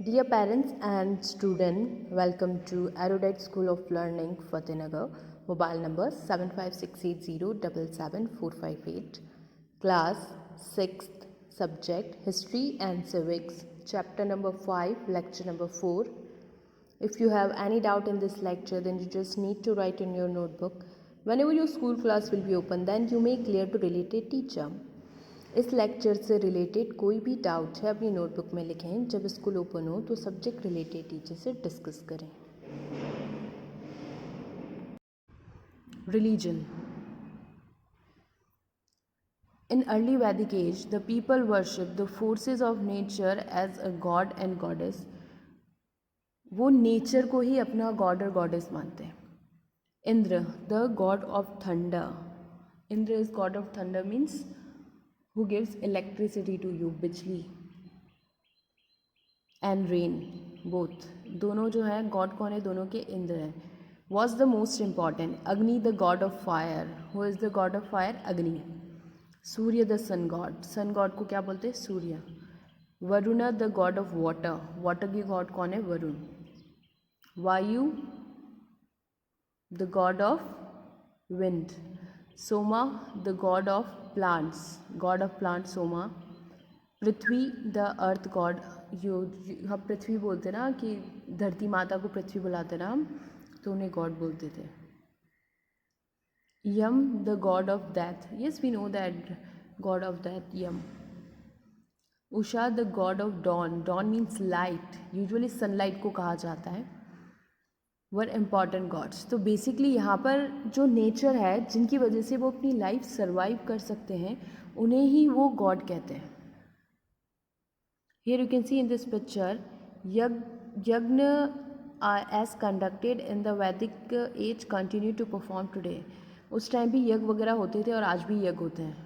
Dear parents and student, welcome to Erudite School of Learning, Fatehnagar. Mobile number 7568077458. Class 6th, subject History and Civics, chapter number 5, lecture number 4. If you have any doubt in this lecture, then you just need to write in your notebook. Whenever your school class will be open, then you may clear to related teacher. इस lecture से related कोई भी doubt है अपनी notebook में लिखें. जब school open हो तो सब्जेक्ट रिलेटेड टीचर से डिस्कस करें. Religion. In early Vedic age, the people worshipped the forces of nature as a god and goddess. वो नेचर को ही अपना गॉड और गॉडेस मानते हैं. Indra, the god of thunder. Indra is God of thunder means who gives electricity to you, बिजली. And rain, both, दोनों जो है गॉड कौन है, दोनों के इंद्र हैं. Was the most important. Agni the god of fire. Who is the god of fire? Agni. Surya the sun god. Sun god को क्या बोलते हैं? Surya. Varun the god of water. Water की गॉड कौन है? Varun. Vayu the god of wind. Soma the god of plants. God of plant Soma. Prithvi the earth god. हम पृथ्वी बोलते ना, कि धरती माता को पृथ्वी बुलाते ना हम, तो उन्हें गॉड बोलते थे. Yama the god of death. Yes we know that god of death, Yama. Usha the god of dawn. Dawn means light. Usually sunlight को कहा जाता है. Were important gods. तो बेसिकली यहाँ पर जो नेचर है, जिनकी वजह से वो अपनी लाइफ सर्वाइव कर सकते हैं, उन्हें ही वो गॉड कहते हैं. Here you can see in this picture, yagna as conducted in the Vedic age continue to perform today. उस टाइम भी यज्ञ वगैरह होते थे और आज भी यज्ञ होते हैं.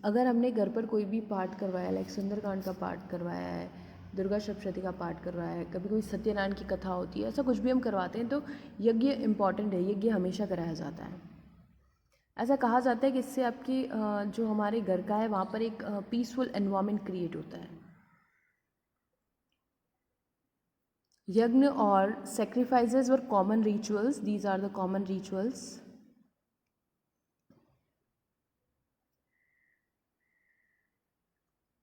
अगर हमने घर पर कोई भी पाठ करवाया, लाइक सुंदरकांड का पाठ करवाया है, दुर्गा सप्तशती का पाठ करवाया है, कभी कोई सत्यनारायण की कथा होती है, ऐसा कुछ भी हम करवाते हैं, तो यज्ञ इम्पॉर्टेंट है. यज्ञ हमेशा कराया जाता है. ऐसा कहा जाता है कि इससे आपकी जो हमारे घर का है वहाँ पर एक पीसफुल एनवायरनमेंट क्रिएट होता है. यज्ञ और sacrifices were common rituals. These are the common rituals.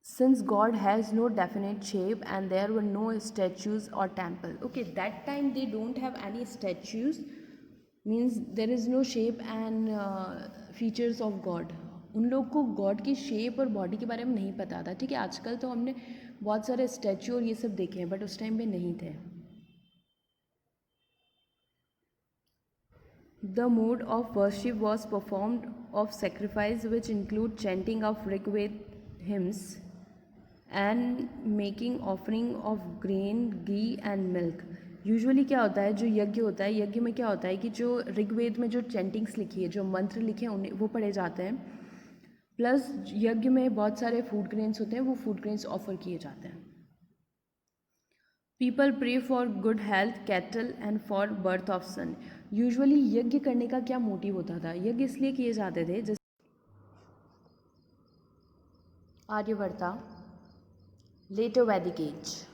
Since God has no definite shape and there were no statues or temple. Okay, that time they don't have any statues, means there is no shape and features of God. उन लोग को God की shape और body के बारे में नहीं पता था. ठीक है, आजकल तो हमने बहुत सारे स्टैचू और ये सब देखे हैं, बट उस टाइम पे नहीं थे. The mode of worship was performed of sacrifice, which include chanting of Rigved hymns and making offering of grain, ghee and milk. Usually क्या होता है, जो यज्ञ होता है, यज्ञ में क्या होता है कि जो ऋग्वेद में जो चैंटिंग्स लिखी है, जो मंत्र लिखे हैं, उन्हें वो पढ़े जाते हैं. प्लस यज्ञ में बहुत सारे फूड ग्रेन्स होते हैं, वो फूड ग्रेन्स ऑफर किए जाते हैं. People pray for good health, cattle and for birth of son. Usually यज्ञ करने का क्या मोटिव होता था? यज्ञ इसलिए किए जाते थे, जैसे आर्यवर्ता, letter Vedic as.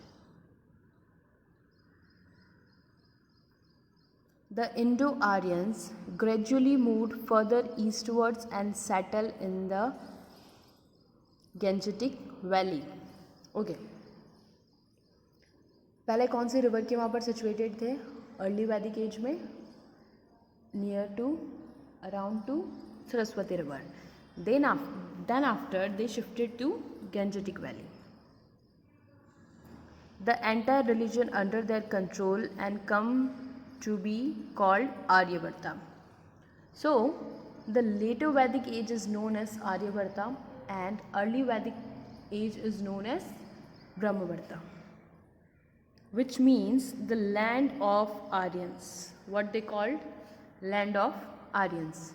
The Indo-Aryans gradually moved further eastwards and settled in the Gangetic Valley. Okay. पहले कौन से रिवर के वहाँ पर सिचुएटेड थे? अर्ली वैदिक एज में near to, around to Saraswati river. Then after they shifted to Gangetic Valley. The entire religion under their control and come to be called Aryavarta. So the later Vedic age is known as Aryavarta and early Vedic age is known as Brahmavarta, which means the land of Aryans. What they called? Land of Aryans.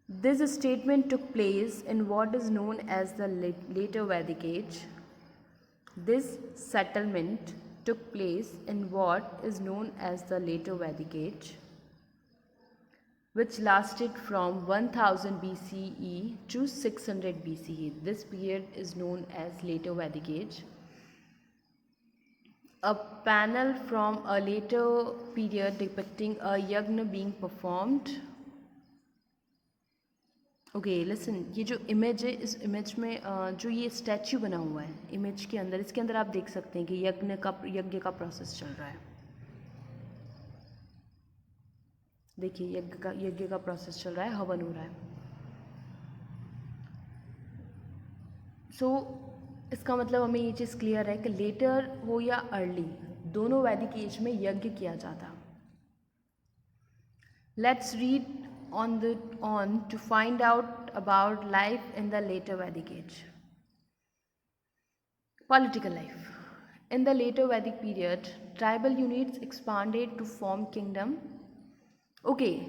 This statement took place in what is known as the later Vedic age. This settlement took place in what is known as the later Vedic age, which lasted from 1000 BCE to 600 BCE. This period is known as later Vedic age. A panel from a later period depicting a yagna being performed. Okay listen, ये जो image है इस image में जो ये statue बना हुआ है इमेज के अंदर, इसके अंदर आप देख सकते हैं कि यज्ञ का प्रोसेस चल रहा है. देखिए यज्ञ का प्रोसेस चल रहा है, हवन हो रहा है. सो इसका मतलब हमें ये चीज़ क्लियर है कि लेटर हो या अर्ली, दोनों वैदिक एज में यज्ञ किया जाता. Let's read on to find out about life in the later Vedic age. Political life. In the later Vedic period, tribal units expanded to form kingdom. Okay,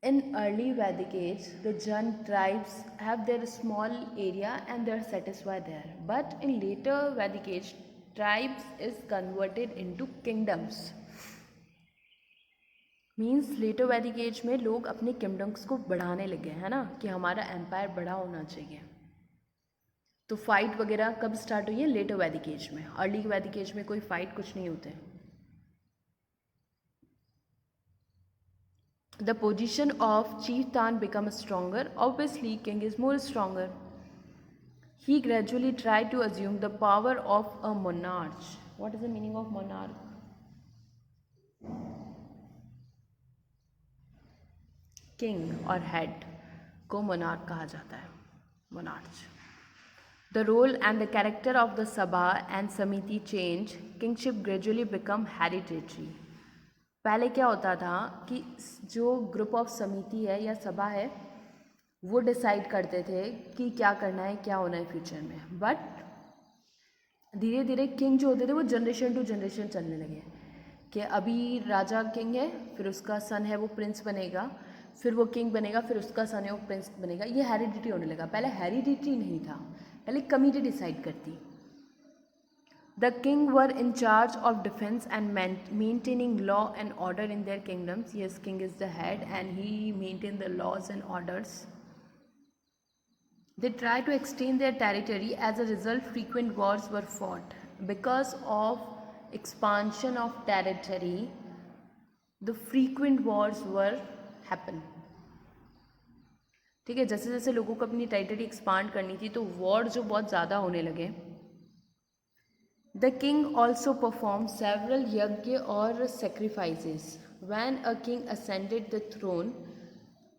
in early Vedic age, the Jan tribes have their small area and they are satisfied there. But in later Vedic age, tribes is converted into kingdoms. Means later Vedic age में लोग अपने kingdoms को बढ़ाने लगे है ना, कि हमारा एम्पायर बड़ा होना चाहिए. तो फाइट वगैरह कब स्टार्ट हुई है? लेटर वैदिक एज में. अर्ली वैदिक एज में कोई फाइट कुछ नहीं होते. The position of chieftain become stronger. Obviously king is more stronger. He gradually tried to assume the power of a monarch. What is the meaning of monarch? King और head को monarch कहा जाता है. Monarch. The role and the character of the sabha and samiti change. Kingship gradually become hereditary. पहले क्या होता था कि जो ग्रुप ऑफ समिति है या सभा है वो डिसाइड करते थे कि क्या करना है, क्या होना है फ्यूचर में. बट धीरे धीरे किंग जो होते थे वो जनरेशन टू जनरेशन चलने लगे कि अभी राजा किंग है, फिर उसका सन है वो प्रिंस बनेगा, फिर वो किंग बनेगा, फिर उसका सन है वो प्रिंस बनेगा. ये हेरिडिटी होने लगा. पहले हेरिडिटी नहीं था, पहले कमिटी डिसाइड करती. The king were in charge of defence and maintaining law and order in their kingdoms. Yes, king is the head and he maintain the laws and orders. They tried to extend their territory. As a result, frequent wars were fought. Because of expansion of territory, the frequent wars were happen. ठीक है, जैसे जैसे लोगों को अपनी territory expand करनी थी तो वॉर जो बहुत ज़्यादा होने लगे. The king also perform several yajna और sacrifices. When a king ascended the throne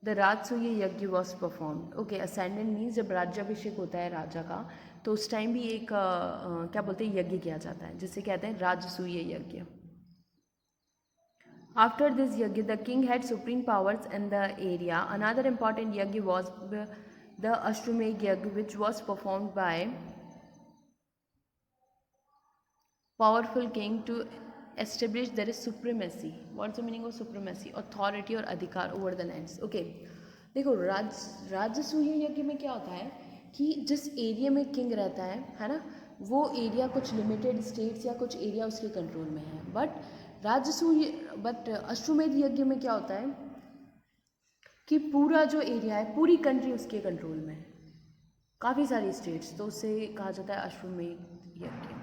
the Rajasuya yajna was performed. Okay, ascendant means जब राज्याभिषेक होता है राजा का तो उस टाइम भी एक क्या बोलते हैं यज्ञ किया जाता है जिसे कहते हैं राजसूय यज्ञ. After this yajna, the king had supreme powers in the area. Another important yajna was the Ashwamedh yajna, which was performed by powerful king to establish there is supremacy. What's the meaning of supremacy? Authority or अधिकार over the lands. Okay, देखो राजसूय यज्ञ में क्या होता है कि जिस area में किंग रहता है ना, वो एरिया कुछ लिमिटेड स्टेट्स या कुछ एरिया उसके कंट्रोल में है. बट अश्वमेध यज्ञ में क्या होता है कि पूरा जो एरिया है, पूरी कंट्री उसके कंट्रोल में है, काफ़ी सारी स्टेट्स, तो उसे कहा जाता है Ashvamedha yajna.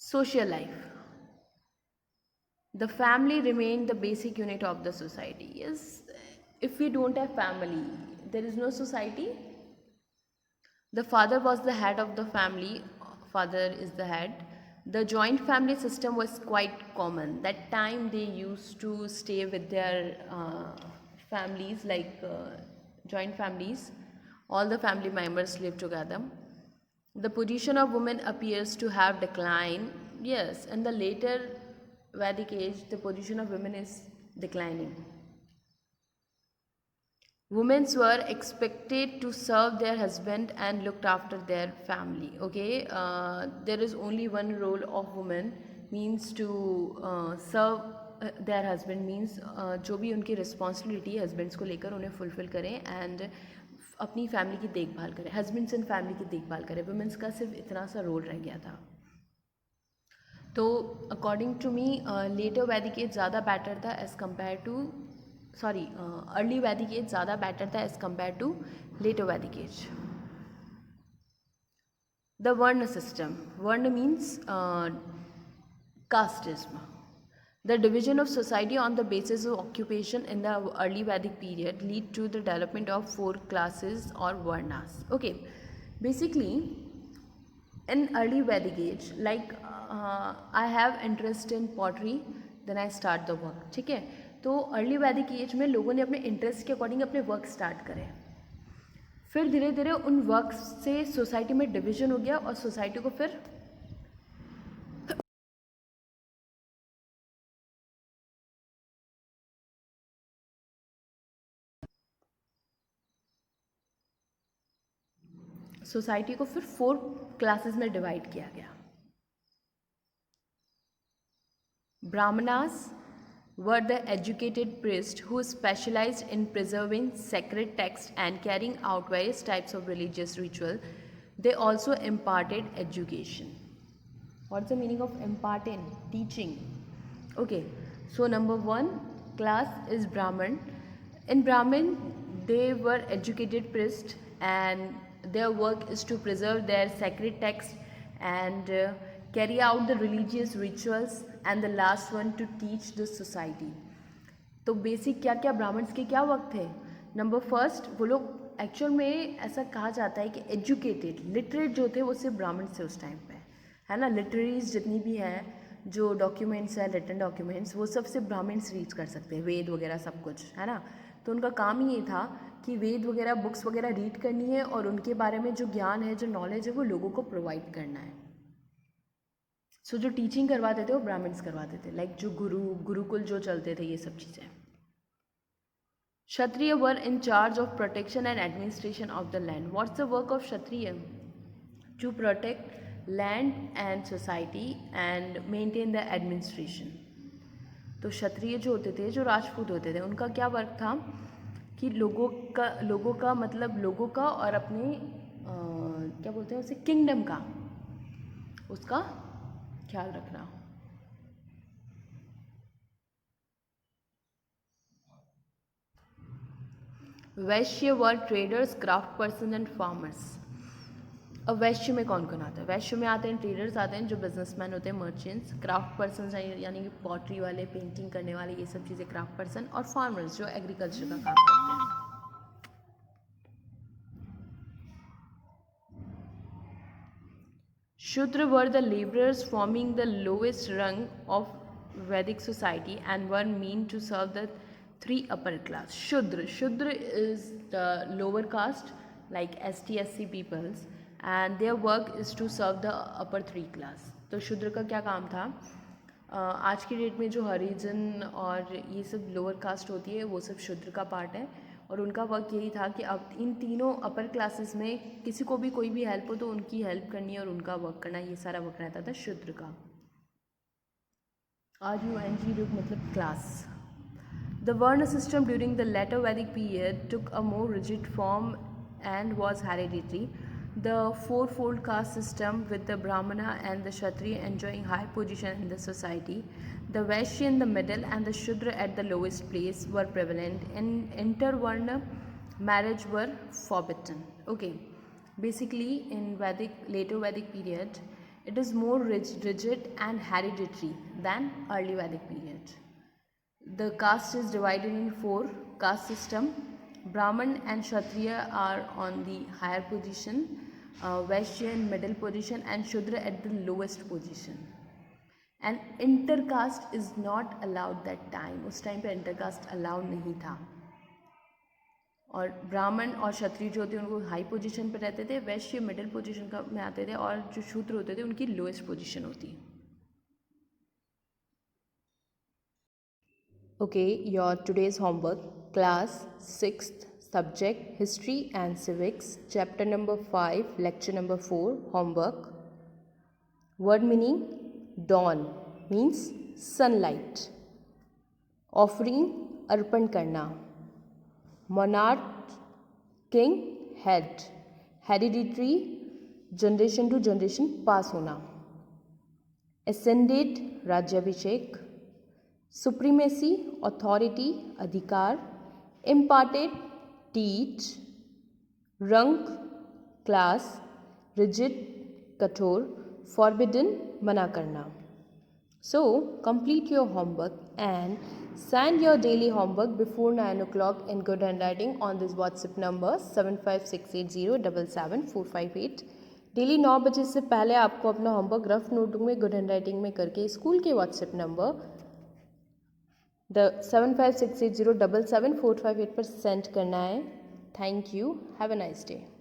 Social life. The family remain the basic unit of the society. Yes, if we don't have family there is no society. The father was the head of the family. Father is the head. The joint family system was quite common. That time they used to stay with their families, like joint families. All the family members live together. The position of women appears to have declined. Yes, in the later Vedic age, the position of women is declining. Women were expected to serve their husband and looked after their family. Okay, there is only one role of women, means to serve their husband, means जो भी उनकी responsibility husbands को लेकर उन्हें fulfil करें and अपनी family की देखभाल करें, हस्बैंड्स एंड फैमिली की देखभाल करें. वुमेन्स का सिर्फ इतना सा रोल रह गया था. तो according to me later Vedic as ज़्यादा बेटर था as compare too early Vedic as ज़्यादा बेटर था as compare to letter Vedic as. The Varna system. Varna means casteism. The division of society on the basis of occupation in the early Vedic period lead to the development of 4 classes or varnas. Okay, basically in early Vedic age, like I have interest in pottery, then I start the work. ठीक है, तो early Vedic age में लोगों ने अपने interest के according अपने work start करे, फिर धीरे धीरे उन वर्क से सोसाइटी में डिवीजन हो गया और सोसाइटी को फिर सोसाइटी को फिर 4 क्लासेस में डिवाइड किया गया. Brahmanas were the educated priests who specialized in preserving sacred texts and carrying out various types of religious ritual. They also imparted education. What's the meaning of imparting? Teaching. Okay, so number 1 class is Brahman. In Brahmin, they were educated priests and their work is to preserve their sacred texts and carry out the religious rituals, and the last one to teach the society. तो basic क्या क्या Brahmins के क्या work थे. Number first, वो लोग actual में ऐसा कहा जाता है कि एजुकेटेड लिटरेट जो थे वो सिर्फ ब्राह्मण थे उस टाइम पे, है ना. लिटरेरीज जितनी भी हैं, जो डॉक्यूमेंट्स हैं, रिटन डॉक्यूमेंट्स, वो सब सिर्फ ब्राह्मण्स रीड कर सकते हैं, वेद वगैरह सब कुछ, है ना. तो उनका काम ही ये था कि वेद वगैरह बुक्स वगैरह रीड करनी है और उनके बारे में जो ज्ञान है, जो नॉलेज है, वो लोगों को प्रोवाइड करना है. सो जो टीचिंग करवाते थे वो ब्राह्मण्स करवाते थे, लाइक जो गुरुकुल जो चलते थे, ये सब चीज़ें. Kshatriya were in charge of protection and administration of the land. What's the work of Kshatriya? To protect land and society and maintain the administration. तो क्षत्रिय जो होते थे, जो राजपूत होते थे, उनका क्या वर्क था कि लोगों का मतलब लोगों का और अपने क्या बोलते हैं उसे, किंगडम का, उसका ख्याल रखना. Vaishya were traders, craft person and farmers. अब वैश्य में कौन कौन आता है? वैश्य में आते हैं ट्रेडर्स, आते हैं जो बिजनेसमैन होते हैं, मर्चेंट्स. क्राफ्ट पर्सन यानी कि पॉटरी वाले, पेंटिंग करने वाले, ये सब चीज़ें क्राफ्ट पर्सन. और फार्मर्स जो एग्रीकल्चर का काम करते हैं. Shudra were the laborers forming the lowest rung of Vedic society and were meant to serve the 3 upper class. Shudra is the lower caste, like ST SC peoples, and their work is to serve the upper 3 class. तो शूद्र का क्या काम था? आज की date में जो हरिजन और ये सब लोअर कास्ट होती है, वो सब शूद्र का पार्ट है. और उनका वर्क यही था कि अब इन तीनों अपर क्लासेस में किसी को भी कोई भी हेल्प हो तो उनकी हेल्प करनी और उनका वर्क करना, ये सारा वर्क रहता था शूद्र का. RUNG मतलब class. The Varna system during the later Vedic period took a more rigid form and was hereditary. The fourfold caste system with the Brahmana and the Kshatriya enjoying high position in the society, the Vaishya in the middle and the Shudra at the lowest place were prevalent. In intervarna marriage were forbidden. Okay, basically in later Vedic period, it is more rigid and hereditary than early Vedic period. The caste is divided in 4 caste system. Brahman and Kshatriya are on the higher position, Vaishya in middle position and Shudra at the lowest position. And intercaste is not allowed that time. उस time पे intercaste allowed नहीं था. और ब्राह्मण और क्षत्रिय जो होते हैं उनको हाई पोजीशन पे रहते थे, वैश्य मिडिल पोजीशन का में आते थे और जो शूद्र होते थे उनकी लोएस्ट पोजीशन होती. Okay, your today's homework, class 6th, subject history and civics, chapter number 5, lecture number 4, homework. Word meaning: dawn means sunlight. Offering अर्पण करना. Monarch king head. Hereditary generation to generation पास होना. Ascended राज्याभिषेक. Supremacy authority अधिकार. Imparted teach. Rank class. Rigid कठोर, forbidden मना करना. So complete your homework and send your daily homework before 9 o'clock in good handwriting on this WhatsApp number 7568077458. Daily 9 बजे से पहले आपको अपना होमवर्क रफ नोटबुक में गुड हैंडराइटिंग में करके स्कूल के व्हाट्सएप नंबर 7568077458 पर सेंड करना है. Thank you. Have a nice day.